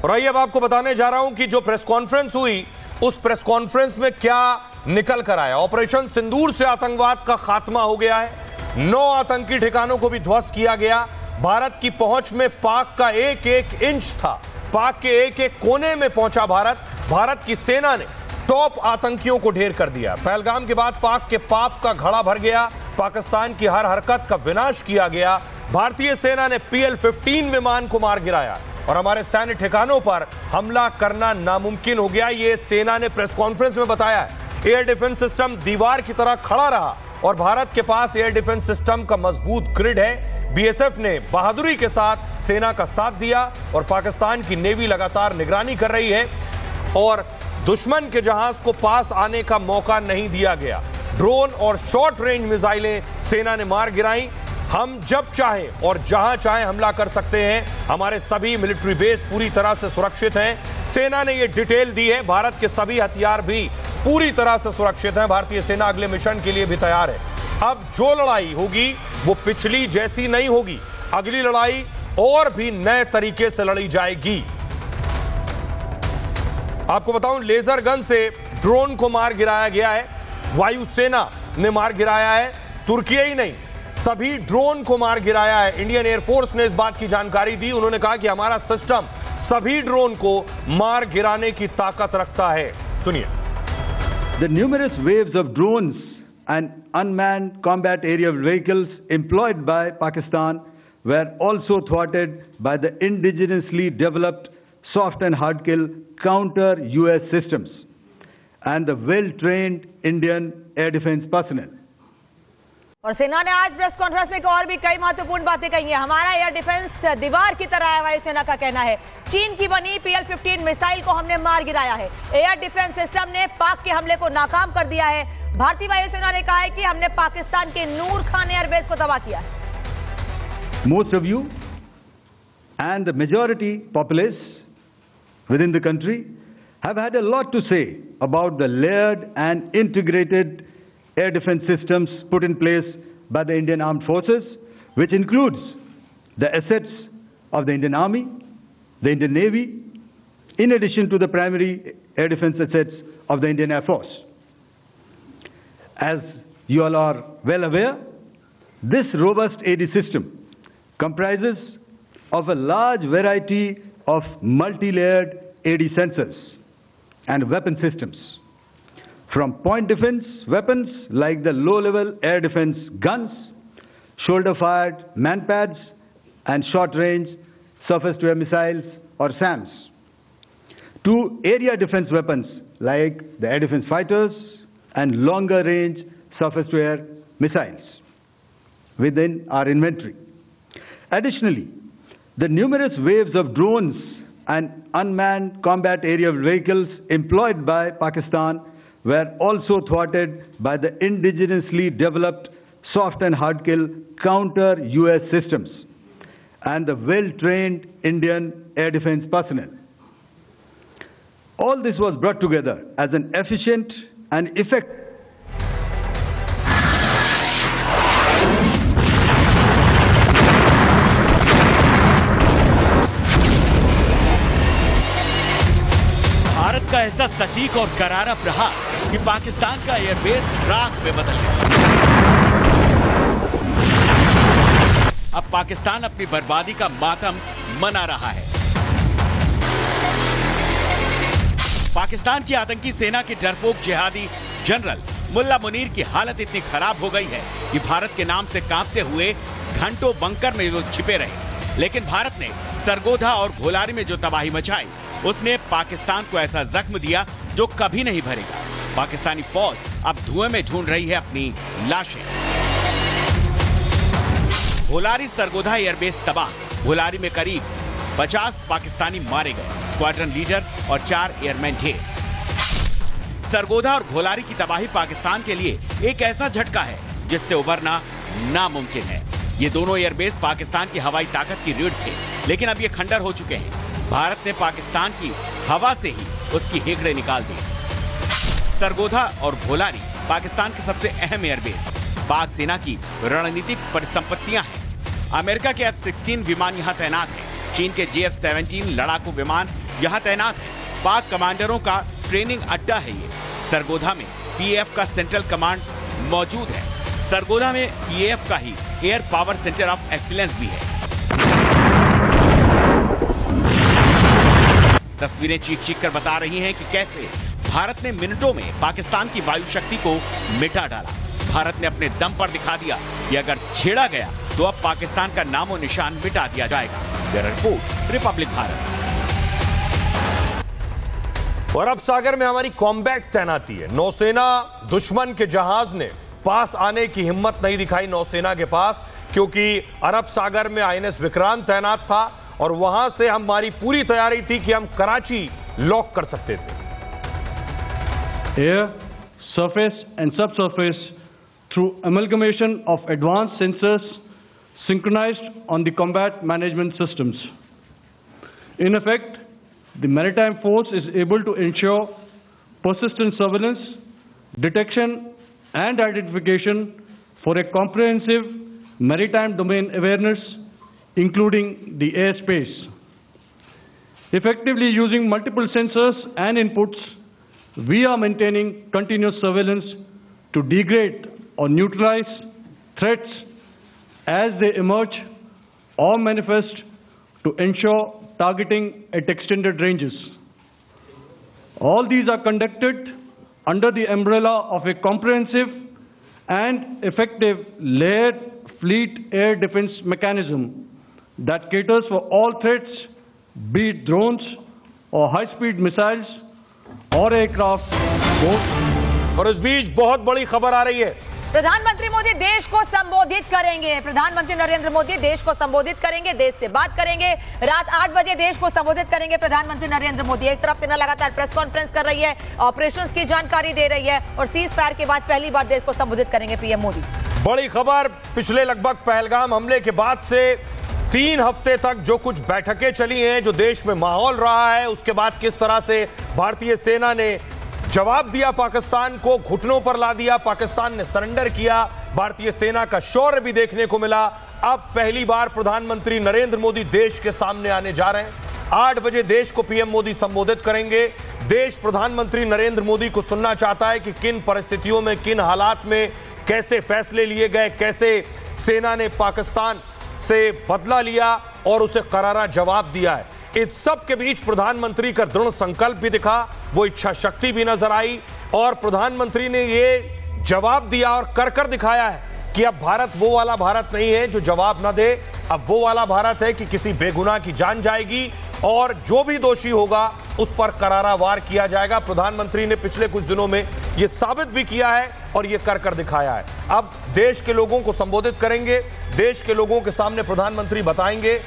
और आइए अब आपको बताने जा रहा हूं कि जो प्रेस कॉन्फ्रेंस हुई उस प्रेस कॉन्फ्रेंस में क्या निकल कर आया। ऑपरेशन सिंदूर से आतंकवाद का खात्मा हो गया है। 9 आतंकी ठिकानों को भी ध्वस्त किया गया। भारत की पहुंच में पाक का एक एक इंच था। पाक के एक एक कोने में पहुंचा भारत की सेना ने टॉप आतंकियों को ढेर कर दिया। पहलगाम के बाद पाक के पाप का घड़ा भर गया। पाकिस्तान की हर हरकत का विनाश किया गया। भारतीय सेना ने PL-15 विमान को मार गिराया और हमारे सैन्य ठिकानों पर हमला करना नामुमकिन हो गया। ये सेना ने प्रेस कॉन्फ्रेंस में बताया है। एयर डिफेंस सिस्टम दीवार की तरह खड़ा रहा और भारत के पास एयर डिफेंस सिस्टम का मजबूत ग्रिड है। BSF ने बहादुरी के साथ सेना का साथ दिया और पाकिस्तान की नेवी लगातार निगरानी कर रही है और दुश्मन के जहाज को पास आने का मौका नहीं दिया गया। ड्रोन और शॉर्ट रेंज मिसाइलें सेना ने मार गिराई। हम जब चाहें और जहां चाहें हमला कर सकते हैं। हमारे सभी मिलिट्री बेस पूरी तरह से सुरक्षित हैं। सेना ने यह डिटेल दी है। भारत के सभी हथियार भी पूरी तरह से सुरक्षित हैं। भारतीय सेना अगले मिशन के लिए भी तैयार है। अब जो लड़ाई होगी वो पिछली जैसी नहीं होगी। अगली लड़ाई और भी नए तरीके से लड़ी जाएगी। आपको बताऊं, लेजर गन से ड्रोन को मार गिराया गया है। वायुसेना ने मार गिराया है। तुर्की ही नहीं, सभी ड्रोन को मार गिराया है। इंडियन एयरफोर्स ने इस बात की जानकारी दी। उन्होंने कहा कि हमारा सिस्टम सभी ड्रोन को मार गिराने की ताकत रखता है। सुनिए। The numerous waves of drones and unmanned combat aerial vehicles employed by Pakistan were also thwarted by the indigenously developed soft and hard kill counter US systems and the well-trained Indian air defense personnel. और सेना ने आज press conference में और भी कई महत्वपूर्ण बातें कही हैं। हमारा एयर डिफेंस दीवार की तरह है, वायुसेना का कहना है। चीन की बनी PL-15 मिसाइल को हमने मार गिराया है। एयर डिफेंस सिस्टम ने पाक के हमले को नाकाम कर दिया है। भारतीय वायुसेना ने कहा है कि हमने पाकिस्तान के नूर खान एयरबेस को तबाह किया है। Most of you and the majority populace within the country have had a lot to say about the layered and integrated air defense systems put in place by the Indian Armed Forces, which includes the assets of the Indian Army, the Indian Navy, in addition to the primary air defense assets of the Indian Air Force. As you all are well aware, this robust AD system comprises of a large variety of multi-layered AD sensors and weapon systems. From point defense weapons like the low-level air defense guns, shoulder-fired manpads, and short-range surface-to-air missiles or SAMs, to area defense weapons like the air defense fighters and longer-range surface-to-air missiles within our inventory. Additionally, the numerous waves of drones and unmanned combat aerial vehicles employed by Pakistan were also thwarted by the indigenously developed soft and hard kill counter US systems and the well-trained Indian air defense personnel. All this was brought together as an efficient and effective Bharat का ऐसा सटीक और करारा प्रहार कि पाकिस्तान का airbase राख में बदल गया। अब पाकिस्तान अपनी बर्बादी का मातम मना रहा है। पाकिस्तान की आतंकी सेना के डरपोक जिहादी जनरल मुल्ला मुनीर की हालत इतनी खराब हो गई है कि भारत के नाम से कांपते हुए घंटों बंकर में वो छिपे रहे। लेकिन भारत ने सरगोधा और घोलारी में जो तबाही मचाई, उसने पाकिस्तान को ऐसा जख्म दिया जो कभी नहीं भरेगा। पाकिस्तानी फौज अब धुएं में ढूंढ रही है अपनी लाशें। घोलारी सरगोधा एयरबेस तबाह। घोलारी में करीब 50 पाकिस्तानी मारे गए, स्क्वाड्रन लीडर और 4 एयरमैन ढेर। सरगोधा और घोलारी की तबाही पाकिस्तान के लिए एक ऐसा झटका है जिससे उबरना नामुमकिन है। ये दोनों एयरबेस पाकिस्तान की हवाई ताकत की रीढ़ थे, लेकिन अब ये खंडर हो चुके हैं। भारत ने पाकिस्तान की हवा से ही उसकी हेकड़े निकाल दी। सरगोधा और घोलारी पाकिस्तान के सबसे अहम एयरबेस पाक सेना की रणनीतिक परिसंपत्तियां हैं। अमेरिका के F-16 विमान यहां तैनात हैं। चीन के JF-17 लड़ाकू विमान यहाँ तैनात हैं। पाक कमांडरों का ट्रेनिंग अड्डा है ये। सरगोधा में पीएफ का सेंट्रल कमांड मौजूद है। सरगोधा में पीएफ का ही air power centre of excellence भी है। तस्वीरें चीख कर बता रही हैं कि कैसे भारत ने मिनटों में पाकिस्तान की वायु शक्ति को मिटा डाला। भारत ने अपने दम पर दिखा दिया कि अगर छेड़ा गया तो अब पाकिस्तान का नामो निशान मिटा दिया जाएगा। Bureau report, Republic Bharat. और अरब सागर में हमारी कॉम्बैट तैनाती है। नौसेना दुश्मन के जहाज ने पास आने की हिम्मत नहीं दिखाई नौसेना के पास, क्योंकि अरब सागर में आईएनएस विक्रांत तैनात था और वहां से हमारी पूरी तैयारी थी कि हम कराची लॉक कर सकते थे। Air, surface and subsurface through amalgamation of advanced sensors synchronized on the combat management systems. In effect, the maritime force is able to ensure persistent surveillance, detection and identification for a comprehensive maritime domain awareness, including the airspace. Effectively using multiple sensors and inputs, we are maintaining continuous surveillance to degrade or neutralize threats as they emerge or manifest to ensure targeting at extended ranges. All these are conducted under the umbrella of a comprehensive and effective layered fleet air defense mechanism that caters for all threats, be it drones or high-speed missiles और aircraft both. और इस बीच बहुत बड़ी खबर आ रही है। प्रधानमंत्री मोदी देश को संबोधित करेंगे। प्रधानमंत्री नरेंद्र मोदी देश को संबोधित करेंगे, देश से बात करेंगे। रात 8 बजे देश को संबोधित करेंगे प्रधानमंत्री नरेंद्र मोदी। एक तरफ सेना लगातार प्रेस कॉन्फ्रेंस कर रही है, ऑपरेशंस की जानकारी दे रही है और सीज फायर के बाद पहली बार देश को संबोधित करेंगे पीएम मोदी। बड़ी खबर, पिछले लगभग पहलगाम हमले के बाद से 3 हफ्ते तक जो कुछ बैठकें चली हैं, जो देश में माहौल रहा है, उसके बाद किस तरह से भारतीय सेना ने जवाब दिया, पाकिस्तान को घुटनों पर ला दिया, पाकिस्तान ने सरेंडर किया, भारतीय सेना का शौर्य भी देखने को मिला। अब पहली बार प्रधानमंत्री नरेंद्र मोदी देश के सामने आने जा रहे हैं। 8 बजे देश को पीएम मोदी संबोधित करेंगे। देश प्रधानमंत्री नरेंद्र मोदी को सुनना चाहता है कि किन परिस्थितियों में, किन हालात में कैसे फैसले लिए गए, कैसे सेना ने पाकिस्तान से बदला लिया और उसे करारा जवाब दिया है। इस सब के बीच प्रधानमंत्री का दृढ़ संकल्प भी दिखा, वो इच्छा शक्ति भी नजर आई और प्रधानमंत्री ने ये जवाब दिया और कर दिखाया है कि अब भारत वो वाला भारत नहीं है जो जवाब न दे। अब वो वाला भारत है कि किसी बेगुनाह की जान जाएगी और जो भी दोषी होगा उस पर करारा वार किया जाएगा। प्रधानमंत्री ने पिछले कुछ दिनों में ये साबित भी किया है और ये कर दिखाया है। अब देश के लोगों को संबोधित करेंगे, देश के लोगों के सामने प्रधानमंत्री बताएंगे